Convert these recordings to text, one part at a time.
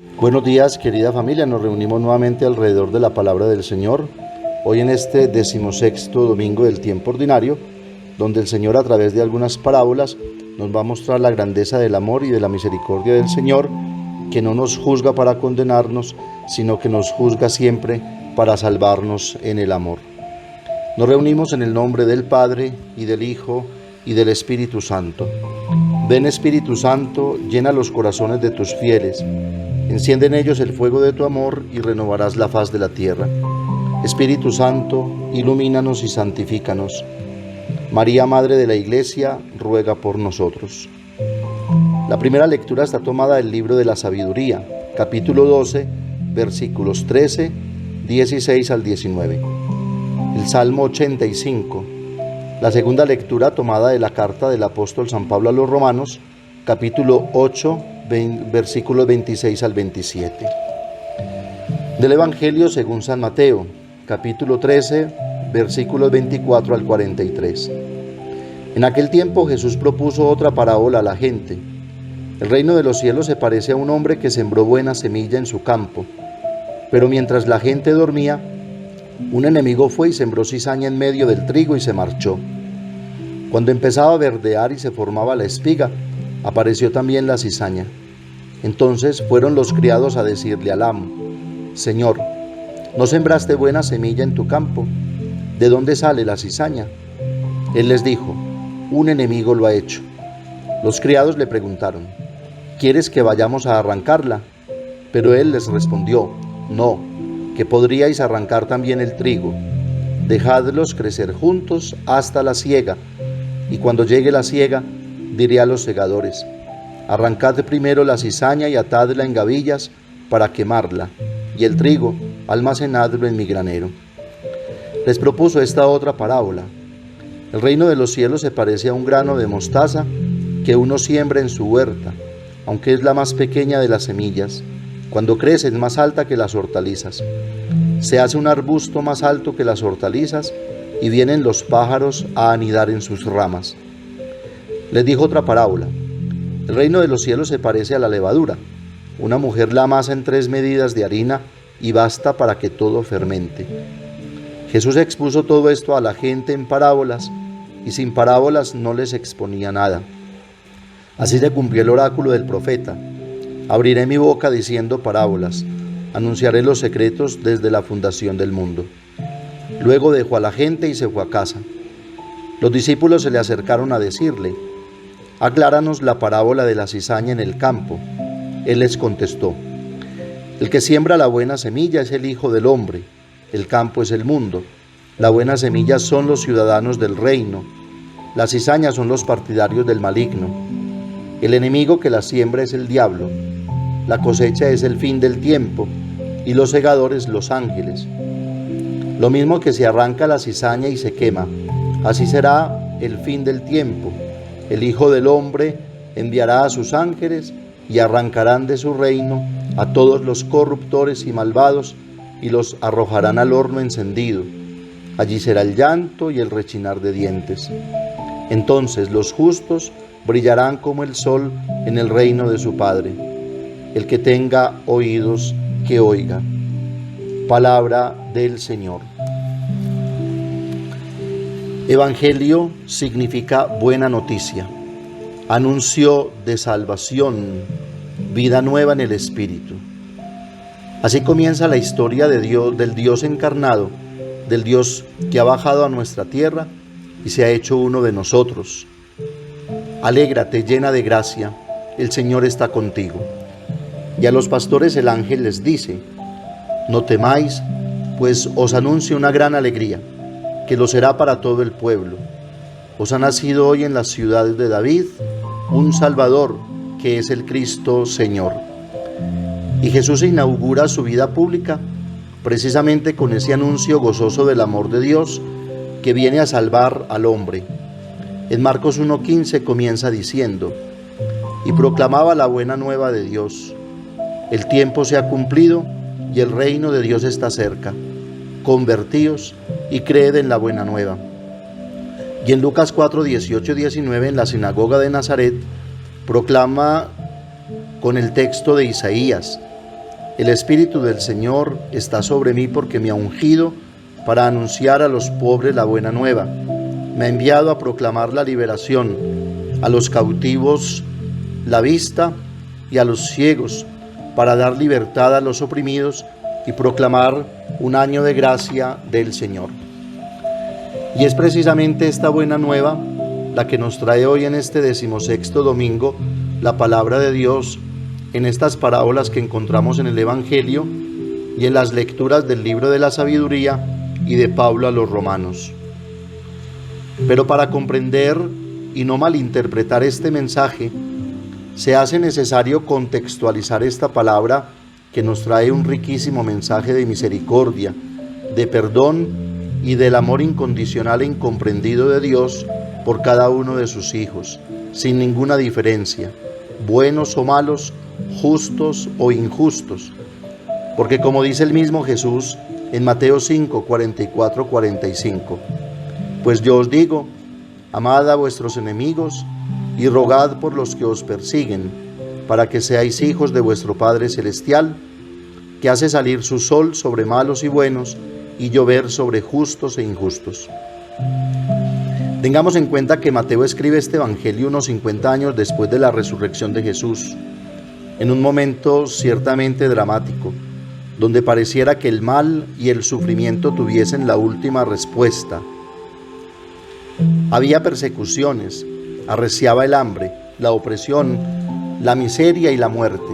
Buenos días, querida familia. Nos reunimos nuevamente alrededor de la palabra del Señor. Hoy en este 16º domingo del tiempo ordinario, donde el Señor a través de algunas parábolas nos va a mostrar la grandeza del amor y de la misericordia del Señor, que no nos juzga para condenarnos, sino que nos juzga siempre para salvarnos en el amor. Nos reunimos en el nombre del Padre, y del Hijo, y del Espíritu Santo. Ven, Espíritu Santo, llena los corazones de tus fieles. Enciende en ellos el fuego de tu amor y renovarás la faz de la tierra. Espíritu Santo, ilumínanos y santifícanos. María, Madre de la Iglesia, ruega por nosotros. La primera lectura está tomada del libro de la Sabiduría, capítulo 12, versículos 13, 16 al 19. El Salmo 85. La segunda lectura tomada de la carta del apóstol San Pablo a los Romanos, capítulo 8, versículos 26 al 27. Del Evangelio según San Mateo, capítulo 13, versículos 24 al 43. En aquel tiempo Jesús propuso otra parábola a la gente. El reino de los cielos se parece a un hombre que sembró buena semilla en su campo. Pero mientras la gente dormía, un enemigo fue y sembró cizaña en medio del trigo y se marchó. Cuando empezaba a verdear y se formaba la espiga, apareció también la cizaña. Entonces fueron los criados a decirle al amo: Señor, ¿no sembraste buena semilla en tu campo? ¿De dónde sale la cizaña? Él les dijo: un enemigo lo ha hecho. Los criados le preguntaron: ¿quieres que vayamos a arrancarla? Pero él les respondió: no, que podríais arrancar también el trigo. Dejadlos crecer juntos hasta la siega, y cuando llegue la siega, diré a los segadores: arrancad primero la cizaña y atadla en gavillas para quemarla, y el trigo almacenadlo en mi granero. Les propuso esta otra parábola. El reino de los cielos se parece a un grano de mostaza que uno siembra en su huerta, aunque es la más pequeña de las semillas. Cuando crece es más alta que las hortalizas. Se hace un arbusto más alto que las hortalizas y vienen los pájaros a anidar en sus ramas. Les dijo otra parábola. El reino de los cielos se parece a la levadura. Una mujer la amasa en 3 medidas de harina y basta para que todo fermente. Jesús expuso todo esto a la gente en parábolas, y sin parábolas no les exponía nada. Así se cumplió el oráculo del profeta: abriré mi boca diciendo parábolas, anunciaré los secretos desde la fundación del mundo. Luego dejó a la gente y se fue a casa. Los discípulos se le acercaron a decirle: acláranos la parábola de la cizaña en el campo. Él les contestó: el que siembra la buena semilla es el Hijo del Hombre, el campo es el mundo, la buena semilla son los ciudadanos del reino, las cizañas son los partidarios del maligno. El enemigo que la siembra es el diablo, la cosecha es el fin del tiempo, y los segadores los ángeles. Lo mismo que se arranca la cizaña y se quema, así será el fin del tiempo. El Hijo del Hombre enviará a sus ángeles y arrancarán de su reino a todos los corruptores y malvados y los arrojarán al horno encendido. Allí será el llanto y el rechinar de dientes. Entonces los justos brillarán como el sol en el reino de su Padre. El que tenga oídos, que oiga. Palabra del Señor. Evangelio significa buena noticia, anuncio de salvación, vida nueva en el Espíritu. Así comienza la historia de Dios, del Dios encarnado, del Dios que ha bajado a nuestra tierra y se ha hecho uno de nosotros. Alégrate, llena de gracia, el Señor está contigo. Y a los pastores el ángel les dice: no temáis, pues os anuncio una gran alegría, que lo será para todo el pueblo. Os ha nacido hoy en las ciudades de David un Salvador, que es el Cristo Señor. Y Jesús inaugura su vida pública precisamente con ese anuncio gozoso del amor de Dios que viene a salvar al hombre. En Marcos 1:15 comienza diciendo: y proclamaba la buena nueva de Dios. El tiempo se ha cumplido y el reino de Dios está cerca. Convertíos y creed en la buena nueva. Y en Lucas 4:18-19, en la sinagoga de Nazaret, proclama con el texto de Isaías: El Espíritu del Señor está sobre mí porque me ha ungido para anunciar a los pobres la buena nueva. Me ha enviado a proclamar la liberación, a los cautivos la vista y a los ciegos, para dar libertad a los oprimidos y proclamar un año de gracia del Señor. Y es precisamente esta buena nueva la que nos trae hoy en este 16º domingo la palabra de Dios en estas parábolas que encontramos en el Evangelio y en las lecturas del libro de la sabiduría y de Pablo a los romanos. Pero para comprender y no malinterpretar este mensaje, se hace necesario contextualizar esta palabra que nos trae un riquísimo mensaje de misericordia, de perdón y del amor incondicional e incomprendido de Dios por cada uno de sus hijos, sin ninguna diferencia, buenos o malos, justos o injustos. Porque como dice el mismo Jesús en Mateo 5, 44, 45, pues yo os digo, amad a vuestros enemigos y rogad por los que os persiguen, para que seáis hijos de vuestro Padre Celestial, que hace salir su sol sobre malos y buenos y llover sobre justos e injustos. Tengamos en cuenta que Mateo escribe este evangelio unos 50 años después de la resurrección de Jesús, en un momento ciertamente dramático, donde pareciera que el mal y el sufrimiento tuviesen la última respuesta. Había persecuciones, arreciaba el hambre, la opresión, la miseria y la muerte.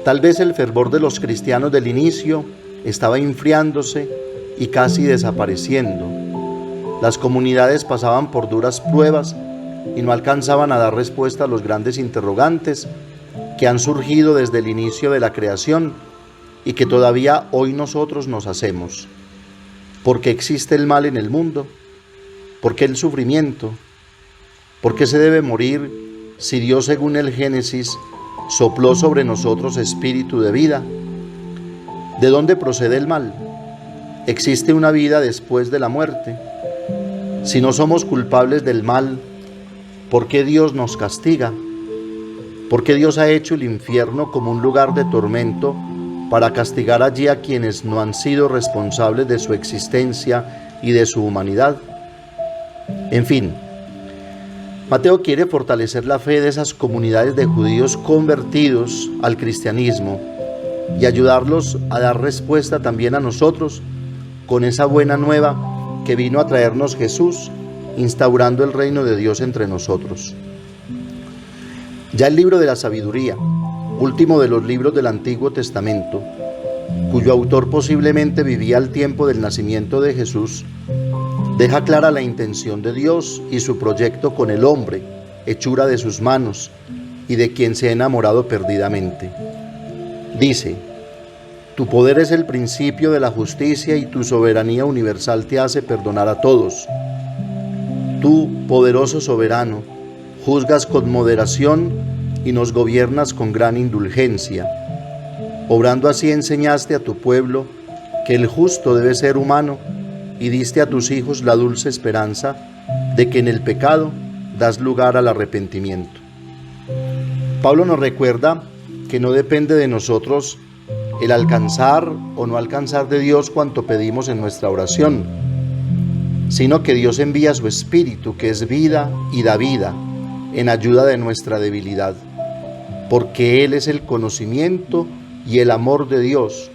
Tal vez el fervor de los cristianos del inicio estaba enfriándose y casi desapareciendo. Las comunidades pasaban por duras pruebas y no alcanzaban a dar respuesta a los grandes interrogantes que han surgido desde el inicio de la creación y que todavía hoy nosotros nos hacemos. ¿Por qué existe el mal en el mundo? ¿Por qué el sufrimiento? ¿Por qué se debe morir si Dios, según el Génesis, sopló sobre nosotros espíritu de vida? ¿De dónde procede el mal? ¿Existe una vida después de la muerte? Si no somos culpables del mal, ¿por qué Dios nos castiga? ¿Por qué Dios ha hecho el infierno como un lugar de tormento para castigar allí a quienes no han sido responsables de su existencia y de su humanidad? En fin, Mateo quiere fortalecer la fe de esas comunidades de judíos convertidos al cristianismo y ayudarlos a dar respuesta también a nosotros con esa buena nueva que vino a traernos Jesús, instaurando el reino de Dios entre nosotros. Ya el libro de la sabiduría, último de los libros del Antiguo Testamento, cuyo autor posiblemente vivía al tiempo del nacimiento de Jesús, deja clara la intención de Dios y su proyecto con el hombre, hechura de sus manos, y de quien se ha enamorado perdidamente. Dice: tu poder es el principio de la justicia y tu soberanía universal te hace perdonar a todos. Tú, poderoso soberano, juzgas con moderación y nos gobiernas con gran indulgencia. Obrando así enseñaste a tu pueblo que el justo debe ser humano y diste a tus hijos la dulce esperanza de que en el pecado das lugar al arrepentimiento. Pablo nos recuerda que no depende de nosotros el alcanzar o no alcanzar de Dios cuanto pedimos en nuestra oración, sino que Dios envía su Espíritu, que es vida y da vida, en ayuda de nuestra debilidad, porque Él es el conocimiento y el amor de Dios,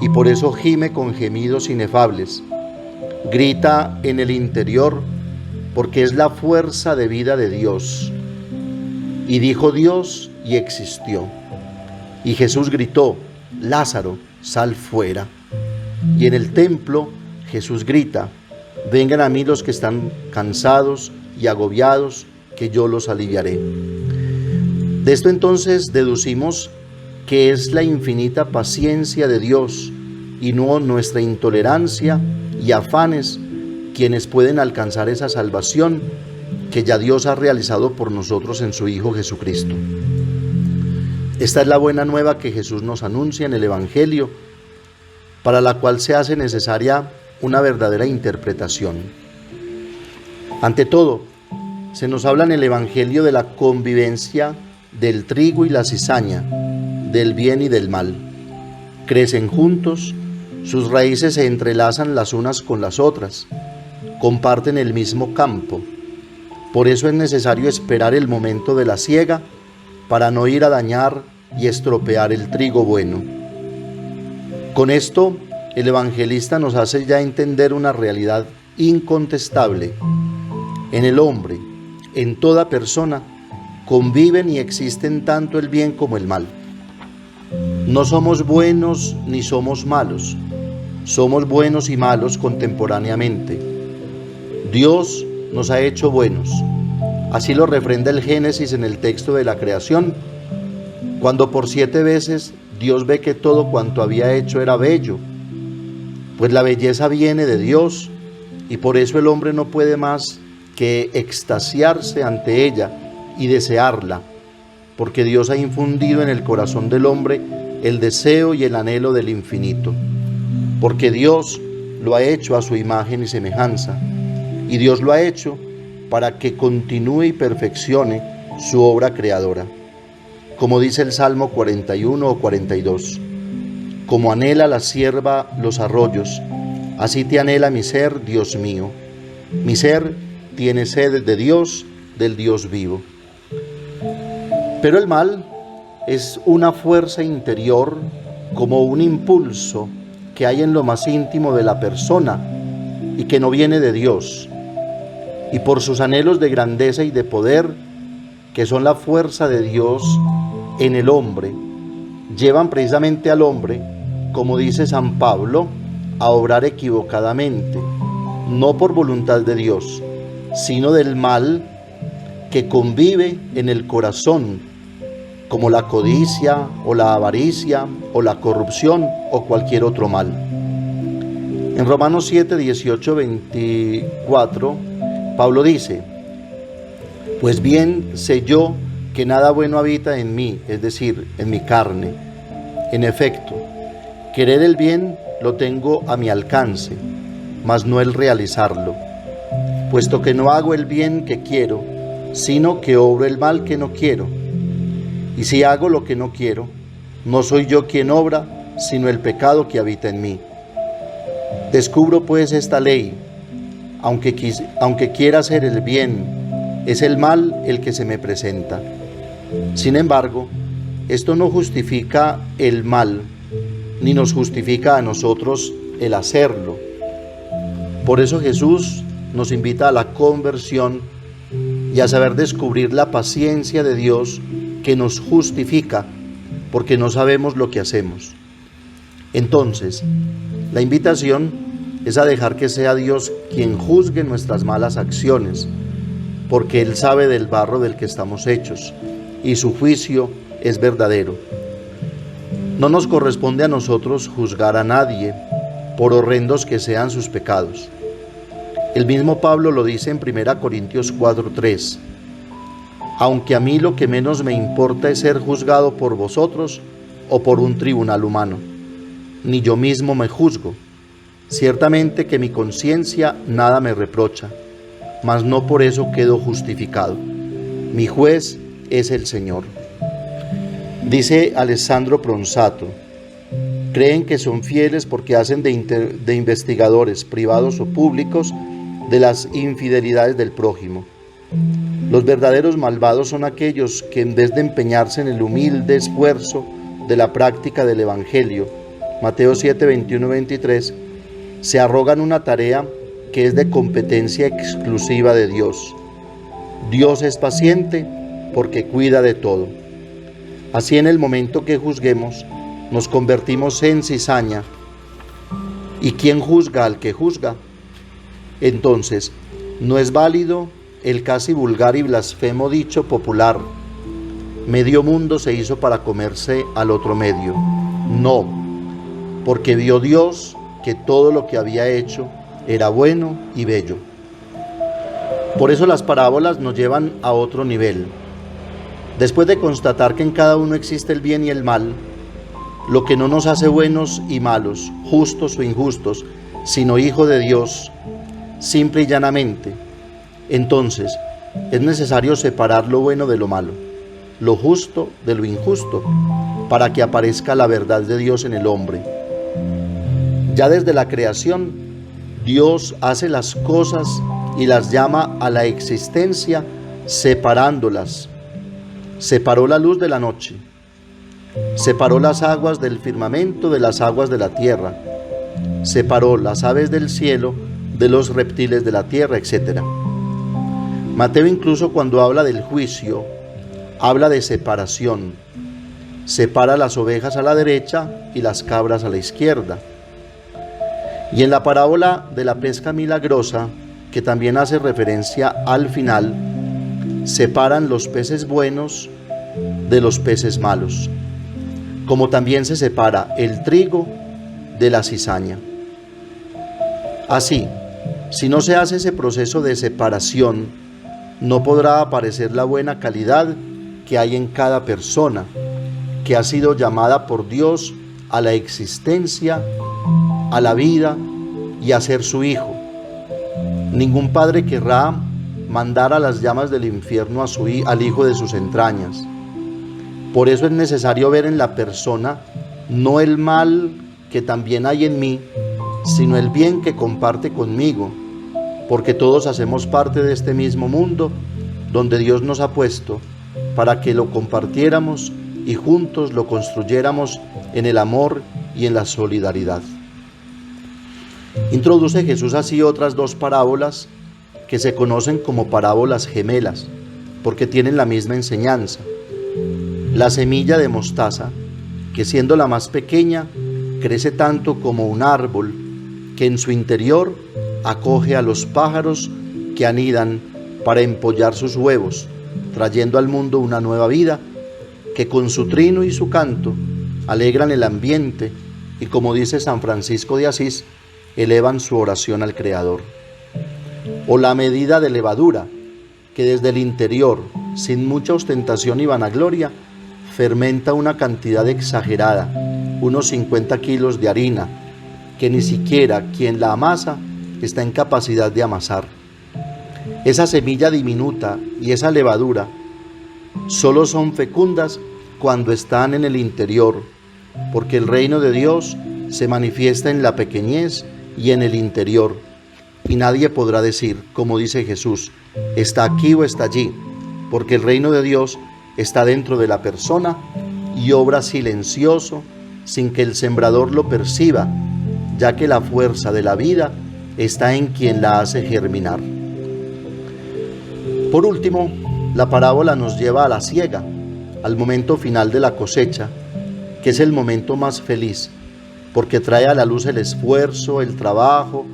y por eso gime con gemidos inefables, grita en el interior, porque es la fuerza de vida de Dios. Y dijo Dios, y existió. Y Jesús gritó: Lázaro, sal fuera. Y en el templo Jesús grita: vengan a mí los que están cansados y agobiados, que yo los aliviaré. De esto entonces deducimos que es la infinita paciencia de Dios y no nuestra intolerancia y afanes quienes pueden alcanzar esa salvación que ya Dios ha realizado por nosotros en su Hijo Jesucristo. Esta es la buena nueva que Jesús nos anuncia en el Evangelio, para la cual se hace necesaria una verdadera interpretación. Ante todo, se nos habla en el Evangelio de la convivencia del trigo y la cizaña, del bien y del mal. crecen juntos, sus raíces se entrelazan las unas con las otras, comparten el mismo campo. Por eso es necesario esperar el momento de la siega para no ir a dañar y estropear el trigo bueno. Con esto, el evangelista nos hace ya entender una realidad incontestable. En el hombre, en toda persona, conviven y existen tanto el bien como el mal. No somos buenos ni somos malos, somos buenos y malos contemporáneamente. Dios nos ha hecho buenos. Así lo refrenda el Génesis en el texto de la creación, cuando por 7 veces Dios ve que todo cuanto había hecho era bello, pues la belleza viene de Dios y por eso el hombre no puede más que extasiarse ante ella y desearla, porque Dios ha infundido en el corazón del hombre el deseo y el anhelo del infinito, porque Dios lo ha hecho a su imagen y semejanza, y Dios lo ha hecho para que continúe y perfeccione su obra creadora. Como dice el Salmo 41 o 42, como anhela la sierva los arroyos, así te anhela mi ser, Dios mío. Mi ser tiene sed de Dios, del Dios vivo. Pero el mal es una fuerza interior, como un impulso que hay en lo más íntimo de la persona y que no viene de Dios. Y por sus anhelos de grandeza y de poder, que son la fuerza de Dios en el hombre, llevan precisamente al hombre, como dice San Pablo, a obrar equivocadamente, no por voluntad de Dios, sino del mal que convive en el corazón, como la codicia o la avaricia o la corrupción o cualquier otro mal. En Romanos 7, 18, 24, Pablo dice, pues bien sé yo que nada bueno habita en mí, es decir, en mi carne. En efecto, querer el bien lo tengo a mi alcance, mas no el realizarlo, puesto que no hago el bien que quiero, sino que obro el mal que no quiero. Y si hago lo que no quiero, no soy yo quien obra, sino el pecado que habita en mí. Descubro pues esta ley, aunque quiera hacer el bien, es el mal el que se me presenta. Sin embargo, esto no justifica el mal, ni nos justifica a nosotros el hacerlo. Por eso Jesús nos invita a la conversión y a saber descubrir la paciencia de Dios que nos justifica porque no sabemos lo que hacemos. Entonces, la invitación es a dejar que sea Dios quien juzgue nuestras malas acciones, porque Él sabe del barro del que estamos hechos y su juicio es verdadero. No nos corresponde a nosotros juzgar a nadie, por horrendos que sean sus pecados. El mismo Pablo lo dice en 1 Corintios 4:3. Aunque a mí lo que menos me importa es ser juzgado por vosotros o por un tribunal humano, ni yo mismo me juzgo. Ciertamente que mi conciencia nada me reprocha, mas no por eso quedo justificado. Mi juez es el Señor. Dice Alessandro Pronsato, creen que son fieles porque hacen de investigadores privados o públicos de las infidelidades del prójimo. Los verdaderos malvados son aquellos que en vez de empeñarse en el humilde esfuerzo de la práctica del Evangelio, Mateo 7, 21, 23, se arrogan una tarea que es de competencia exclusiva de Dios. Dios es paciente porque cuida de todo. Así en el momento que juzguemos, nos convertimos en cizaña. ¿Y quién juzga al que juzga? Entonces, no es válido el casi vulgar y blasfemo dicho popular: medio mundo se hizo para comerse al otro medio. No, porque vio Dios que todo lo que había hecho era bueno y bello. Por eso las parábolas nos llevan a otro nivel. Después de constatar que en cada uno existe el bien y el mal, lo que no nos hace buenos y malos, justos o injustos, sino hijo de Dios, simple y llanamente, entonces es necesario separar lo bueno de lo malo. lo justo de lo injusto, para que aparezca la verdad de Dios en el hombre. Ya desde la creación, Dios hace las cosas y las llama a la existencia separándolas. Separó la luz de la noche, separó las aguas del firmamento de las aguas de la tierra, separó las aves del cielo de los reptiles de la tierra, etc. Mateo, incluso cuando habla del juicio, habla de separación. Separa las ovejas a la derecha y las cabras a la izquierda. Y en la parábola de la pesca milagrosa, que también hace referencia al final, separan los peces buenos de los peces malos, como también se separa el trigo de la cizaña. Así, si no se hace ese proceso de separación, no podrá aparecer la buena calidad que hay en cada persona, que ha sido llamada por Dios a la existencia, a la vida y a ser su hijo. Ningún padre querrá mandar a las llamas del infierno al hijo de sus entrañas. Por eso es necesario ver en la persona no el mal que también hay en mí, sino el bien que comparte conmigo, porque todos hacemos parte de este mismo mundo donde Dios nos ha puesto para que lo compartiéramos y juntos lo construyéramos en el amor y en la solidaridad. Introduce Jesús así otras dos parábolas que se conocen como parábolas gemelas, porque tienen la misma enseñanza. La semilla de mostaza, que siendo la más pequeña, crece tanto como un árbol, que en su interior acoge a los pájaros que anidan para empollar sus huevos, trayendo al mundo una nueva vida, que con su trino y su canto alegran el ambiente y, como dice San Francisco de Asís, elevan su oración al Creador. O la medida de levadura, que desde el interior, sin mucha ostentación y vanagloria, fermenta una cantidad exagerada, unos 50 kilos de harina, que ni siquiera quien la amasa está en capacidad de amasar. Esa semilla diminuta y esa levadura solo son fecundas cuando están en el interior, porque el reino de Dios se manifiesta en la pequeñez y en el interior, y nadie podrá decir, como dice Jesús, está aquí o está allí, porque el reino de Dios está dentro de la persona y obra silencioso sin que el sembrador lo perciba, ya que la fuerza de la vida está en quien la hace germinar. Por último, la parábola nos lleva a la siega, al momento final de la cosecha, que es el momento más feliz, porque trae a la luz el esfuerzo, el trabajo,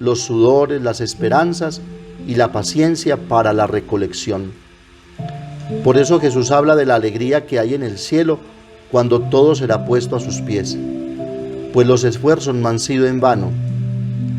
los sudores, las esperanzas y la paciencia para la recolección. Por eso Jesús habla de la alegría que hay en el cielo cuando todo será puesto a sus pies, pues los esfuerzos no han sido en vano,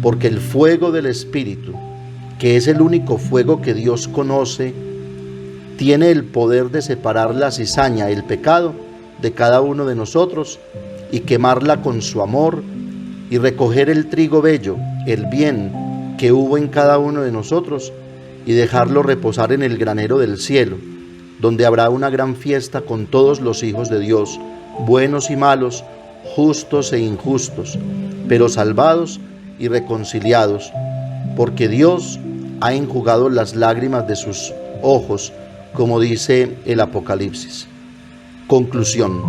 porque el fuego del Espíritu, que es el único fuego que Dios conoce, tiene el poder de separar la cizaña, el pecado, de cada uno de nosotros y quemarla con su amor y recoger el trigo bello, el bien que hubo en cada uno de nosotros y dejarlo reposar en el granero del cielo, donde habrá una gran fiesta con todos los hijos de Dios, buenos y malos, justos e injustos, pero salvados y reconciliados, porque Dios ha enjugado las lágrimas de sus ojos, como dice el Apocalipsis. Conclusión: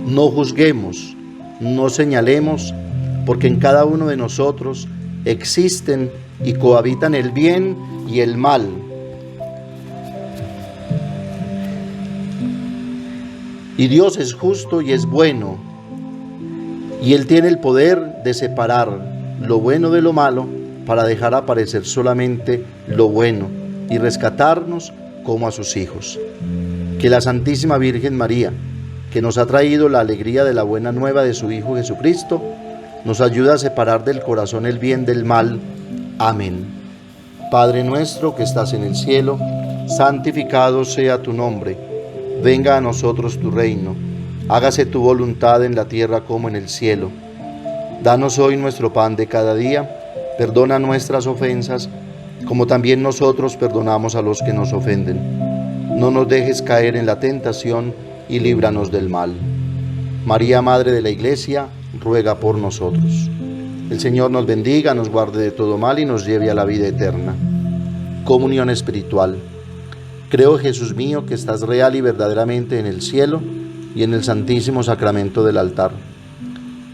no juzguemos, no señalemos, porque en cada uno de nosotros existen y cohabitan el bien y el mal. Y Dios es justo y es bueno, y Él tiene el poder de separar lo bueno de lo malo para dejar aparecer solamente lo bueno y rescatarnos como a sus hijos. Que la Santísima Virgen María, que nos ha traído la alegría de la buena nueva de su Hijo Jesucristo, nos ayude a separar del corazón el bien del mal. Amén. Padre nuestro que estás en el cielo, santificado sea tu nombre. Venga a nosotros tu reino. Hágase tu voluntad en la tierra como en el cielo. Danos hoy nuestro pan de cada día. Perdona nuestras ofensas, como también nosotros perdonamos a los que nos ofenden. no nos dejes caer en la tentación y líbranos del mal. María, Madre de la Iglesia, ruega por nosotros. El Señor nos bendiga, nos guarde de todo mal y nos lleve a la vida eterna. Comunión espiritual. Creo, Jesús mío, que estás real y verdaderamente en el cielo y en el santísimo sacramento del altar.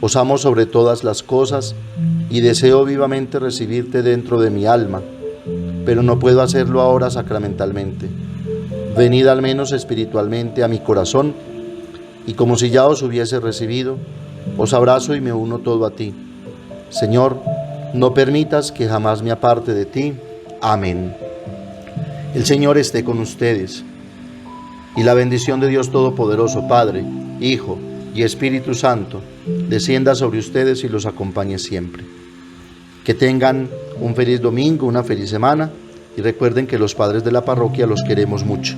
Os amo sobre todas las cosas y deseo vivamente recibirte dentro de mi alma, pero no puedo hacerlo ahora sacramentalmente. Venid al menos espiritualmente a mi corazón, y como si ya os hubiese recibido, os abrazo y me uno todo a ti. Señor, no permitas que jamás me aparte de ti. Amén. El Señor esté con ustedes, y la bendición de Dios Todopoderoso, Padre, Hijo y Espíritu Santo, descienda sobre ustedes y los acompañe siempre. Que tengan un feliz domingo, una feliz semana, y recuerden que los padres de la parroquia los queremos mucho.